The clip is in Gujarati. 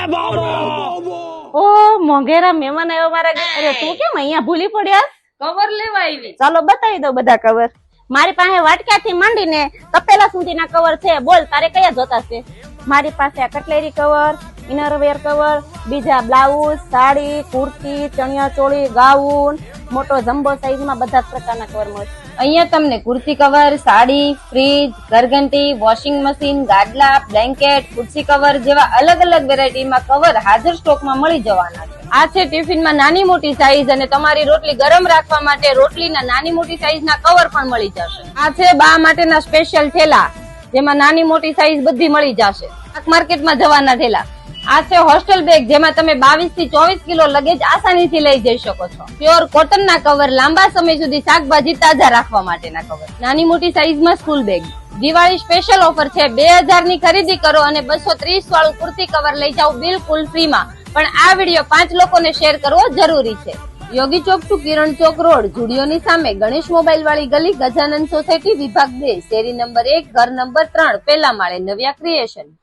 ઓ મોંઘેરા મહેમાન આવ્યો મારા ઘરે. અરે તું કેમ અહીંયા ભૂલી પડ્યા? કવર લેવા આવી. ચાલો બતાવી દો બધા કવર. મારી પાસે વાટક્યાથી માંડીને તપેલા સુધીના કવર છે. બોલ તારે કયા જોતા છે? મારી પાસે આ કટલેરી કવર, ઇનરવેર કવર, બીજા બ્લાઉઝ, સાડી, કુર્તી, ચણિયા ચોળી, ગાઉન, મોટો જમ્બો સાઈઝમાં બધા જ પ્રકારના કવર મળશે. અહીંયા તમને કુર્તી કવર, સાડી, ફ્રીજ, ઘરઘંટી, વોશિંગ મશીન, ગાડલા, બ્લેન્કેટ, ખુરશી કવર જેવા અલગ અલગ વેરાયટીમાં કવર હાજર સ્ટોકમાં મળી જવાના છે. આ છે ટિફિનમાં નાની મોટી સાઈઝ અને તમારી રોટલી ગરમ રાખવા માટે રોટલીના નાની મોટી સાઈઝના કવર પણ મળી જશે. આ છે બા માટેના સ્પેશિયલ થેલા જેમાં નાની મોટી સાઈઝ બધી મળી જશે. માર્કેટમાં જવાના થેલા. આ છે હોસ્ટેલ બેગ જેમાં તમે 22 થી 24 કિલો લગેજ આસાનીથી લઈ જઈ શકો છો. પ્યોર કોટનના કવર લાંબા સમય સુધી શાકભાજી તાજા રાખવા માટેના કવર. નાની મોટી સાઈઝમાં school bag. Diwali special offer છે. 2000 ની ખરીદી કરો અને 230 વાળું કુર્તી કવર લઈ જાઓ બિલકુલ ફ્રીમાં. પણ આ વિડીયો 5 લોકોને શેર કરવો જરૂરી છે. યોગી ચોક ટુ કિરણ ચોક રોડ, જુડિયોની સામે, ગણેશ મોબાઈલ વાળી ગલી, ગજાનંદ સોસાયટી, વિભાગ 2, શેરી નંબર 1, ઘર નંબર 3, પહેલા માળે, નવ્યા ક્રિએશન.